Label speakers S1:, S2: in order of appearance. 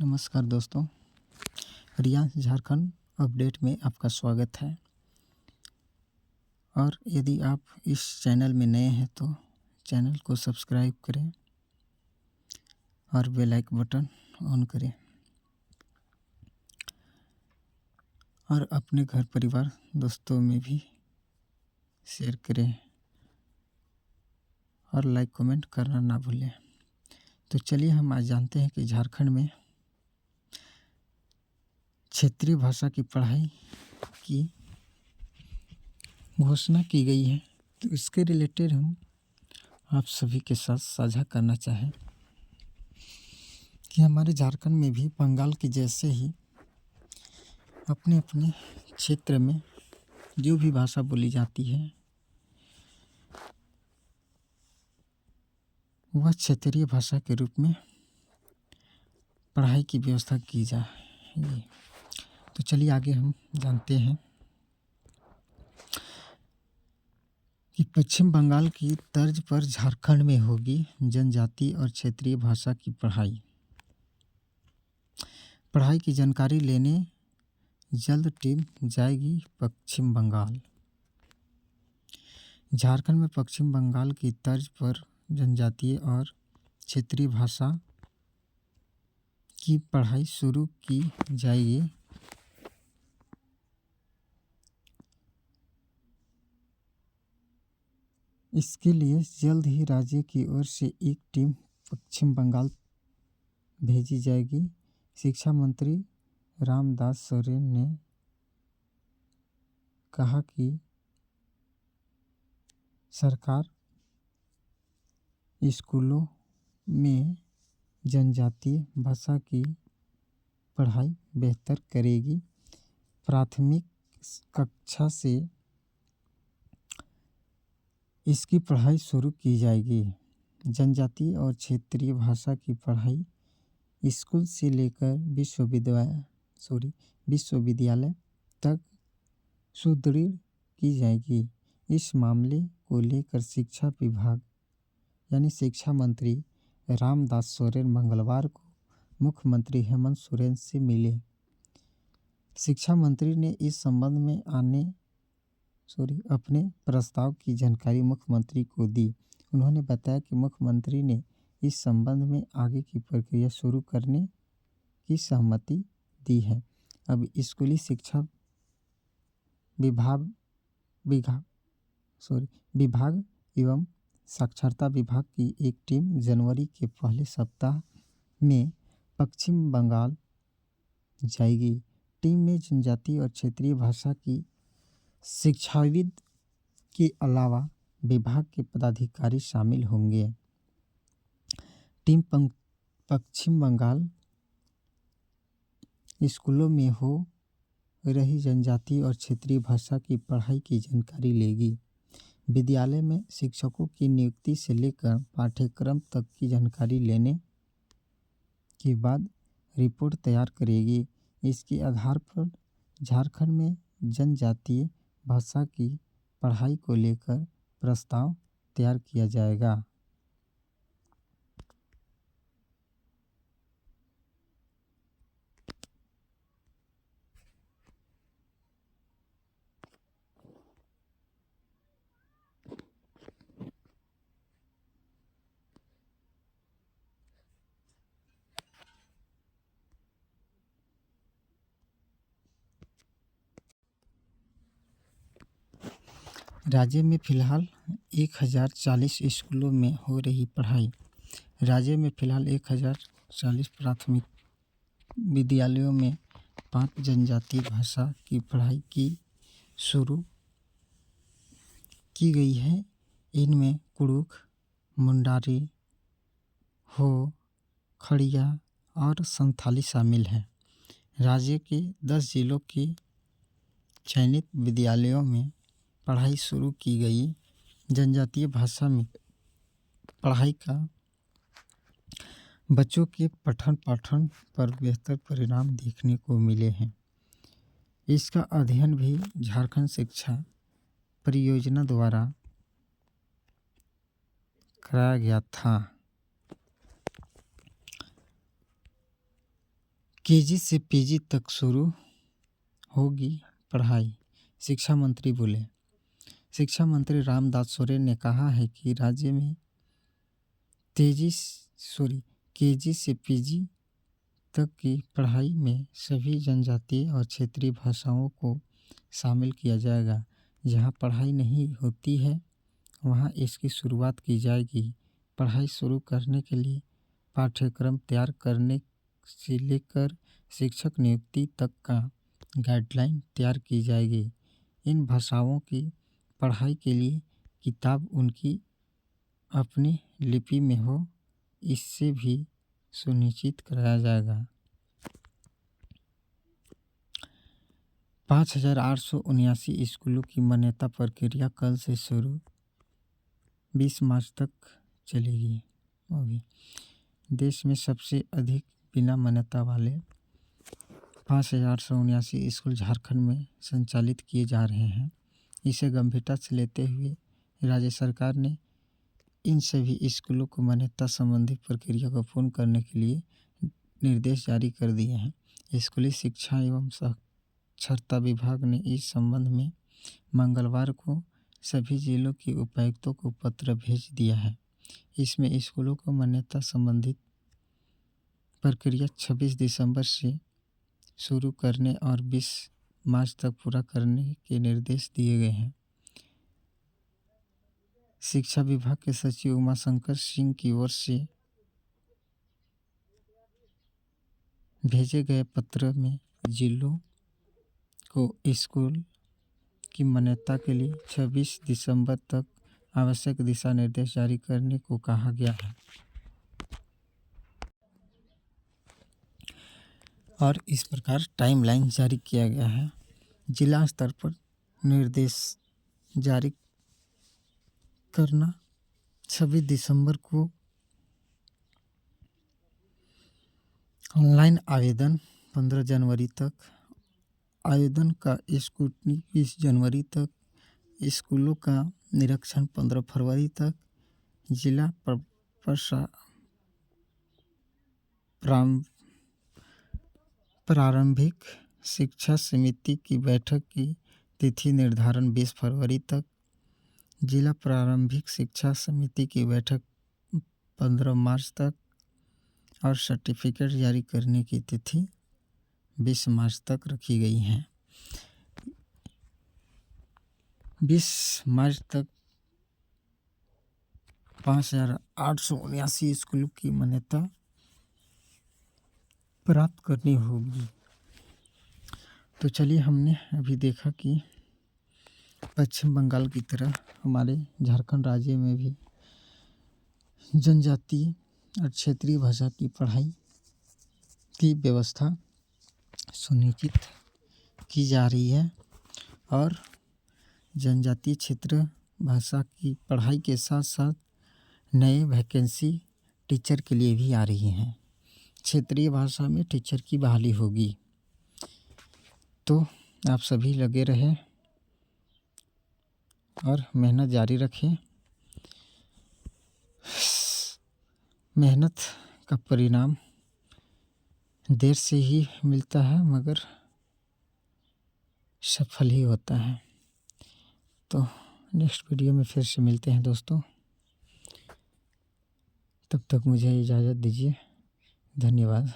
S1: नमस्कार दोस्तों, रियांश झारखंड अपडेट में आपका स्वागत है। और यदि आप इस चैनल में नए हैं तो चैनल को सब्सक्राइब करें और बेल आइकन बटन ऑन करें और अपने घर परिवार दोस्तों में भी शेयर करें और लाइक कमेंट करना ना भूलें। तो चलिए हम आज जानते हैं कि झारखंड में क्षेत्रीय भाषा की पढ़ाई की घोषणा की गई है। तो इसके रिलेटेड हम आप सभी के साथ साझा करना चाहें कि हमारे झारखंड में भी बंगाल के जैसे ही अपने अपने क्षेत्र में जो भी भाषा बोली जाती है वह क्षेत्रीय भाषा के रूप में पढ़ाई की व्यवस्था की जाएगी। तो चलिए आगे हम जानते हैं कि पश्चिम बंगाल की तर्ज पर झारखंड में होगी जनजातीय और क्षेत्रीय भाषा की पढ़ाई की जानकारी लेने जल्द टीम जाएगी पश्चिम बंगाल। झारखंड में पश्चिम बंगाल की तर्ज पर जनजातीय और क्षेत्रीय भाषा की पढ़ाई शुरू की जाएगी। इसके लिए जल्द ही राज्य की ओर से एक टीम पश्चिम बंगाल भेजी जाएगी। शिक्षा मंत्री रामदास सोरेन ने कहा कि सरकार स्कूलों में जनजातीय भाषा की पढ़ाई बेहतर करेगी। प्राथमिक कक्षा से इसकी पढ़ाई शुरू की जाएगी। जनजातीय और क्षेत्रीय भाषा की पढ़ाई स्कूल से लेकर विश्वविद्यालय तक सुदृढ़ की जाएगी। इस मामले को लेकर शिक्षा विभाग यानी शिक्षा मंत्री रामदास सोरेन मंगलवार को मुख्यमंत्री हेमंत सोरेन से मिले। शिक्षा मंत्री ने इस संबंध में अपने प्रस्ताव की जानकारी मुख्यमंत्री को दी। उन्होंने बताया कि मुख्यमंत्री ने इस संबंध में आगे की प्रक्रिया शुरू करने की सहमति दी है। अब स्कूली शिक्षा विभाग एवं साक्षरता विभाग की एक टीम जनवरी के पहले सप्ताह में पश्चिम बंगाल जाएगी। टीम में जनजातीय और क्षेत्रीय भाषा की शिक्षाविद के अलावा विभाग के पदाधिकारी शामिल होंगे। टीम पश्चिम बंगाल स्कूलों में हो रही जनजातीय और क्षेत्रीय भाषा की पढ़ाई की जानकारी लेगी। विद्यालय में शिक्षकों की नियुक्ति से लेकर पाठ्यक्रम तक की जानकारी लेने के बाद रिपोर्ट तैयार करेगी। इसके आधार पर झारखंड में जनजातीय भाषा की पढ़ाई को लेकर प्रस्ताव तैयार किया जाएगा। राज्य में फिलहाल 1040 स्कूलों में हो रही पढ़ाई। राज्य में फिलहाल 1040 प्राथमिक विद्यालयों में 5 जनजातीय भाषा की पढ़ाई की शुरू की गई है। इनमें कुड़ुख, मुंडारी, हो, खड़िया और संथाली शामिल हैं। राज्य के 10 जिलों के चयनित विद्यालयों में पढ़ाई शुरू की गई। जनजातीय भाषा में पढ़ाई का बच्चों के पठन पाठन पर बेहतर परिणाम देखने को मिले हैं। इसका अध्ययन भी झारखंड शिक्षा परियोजना द्वारा कराया गया था। केजी से पीजी तक शुरू होगी पढ़ाई, शिक्षा मंत्री बोले। शिक्षा मंत्री रामदास सोरेन ने कहा है कि राज्य में केजी से पीजी तक की पढ़ाई में सभी जनजातीय और क्षेत्रीय भाषाओं को शामिल किया जाएगा। जहां पढ़ाई नहीं होती है वहां इसकी शुरुआत की जाएगी। पढ़ाई शुरू करने के लिए पाठ्यक्रम तैयार करने से लेकर शिक्षक नियुक्ति तक का गाइडलाइन तैयार की जाएगी। इन भाषाओं की पढ़ाई के लिए किताब उनकी अपनी लिपि में हो, इससे भी सुनिश्चित कराया जाएगा। 5,879 स्कूलों की मान्यता प्रक्रिया कल से शुरू 20 मार्च तक चलेगी। देश में सबसे अधिक बिना मान्यता वाले 5,879 स्कूल झारखंड में संचालित किए जा रहे हैं। इसे गंभीरता से लेते हुए राज्य सरकार ने इन सभी स्कूलों को मान्यता संबंधी प्रक्रिया को पूर्ण करने के लिए निर्देश जारी कर दिए हैं। स्कूली शिक्षा एवं साक्षरता विभाग ने इस संबंध में मंगलवार को सभी जिलों के उपायुक्तों को पत्र भेज दिया है। इसमें स्कूलों को मान्यता संबंधित प्रक्रिया 26 दिसंबर से शुरू करने और 20 मार्च तक पूरा करने के निर्देश दिए गए हैं। शिक्षा विभाग के सचिव उमाशंकर सिंह की ओर से भेजे गए पत्र में जिलों को स्कूल की मान्यता के लिए 26 दिसंबर तक आवश्यक दिशा निर्देश जारी करने को कहा गया है और इस प्रकार टाइमलाइन जारी किया गया है। जिला स्तर पर निर्देश जारी करना 26 दिसंबर को, ऑनलाइन आवेदन 15 जनवरी तक, आवेदन का स्क्रूटनी 20 जनवरी तक, स्कूलों का निरीक्षण 15 फरवरी तक, जिला प्रारंभिक शिक्षा समिति की बैठक की तिथि निर्धारण 20 फरवरी तक, जिला प्रारंभिक शिक्षा समिति की बैठक 15 मार्च तक और सर्टिफिकेट जारी करने की तिथि 20 मार्च तक रखी गई हैं। 20 मार्च तक 5,879 स्कूलों की मान्यता प्राप्त करनी होगी। तो चलिए, हमने अभी देखा कि पश्चिम बंगाल की तरह हमारे झारखंड राज्य में भी जनजातीय और क्षेत्रीय भाषा की पढ़ाई की व्यवस्था सुनिश्चित की जा रही है और जनजातीय क्षेत्र भाषा की पढ़ाई के साथ साथ नए वैकेंसी टीचर के लिए भी आ रही हैं। क्षेत्रीय भाषा में टीचर की बहाली होगी। तो आप सभी लगे रहें और मेहनत जारी रखें। मेहनत का परिणाम देर से ही मिलता है मगर सफल ही होता है। तो नेक्स्ट वीडियो में फिर से मिलते हैं दोस्तों। तब तक मुझे इजाज़त दीजिए। धन्यवाद।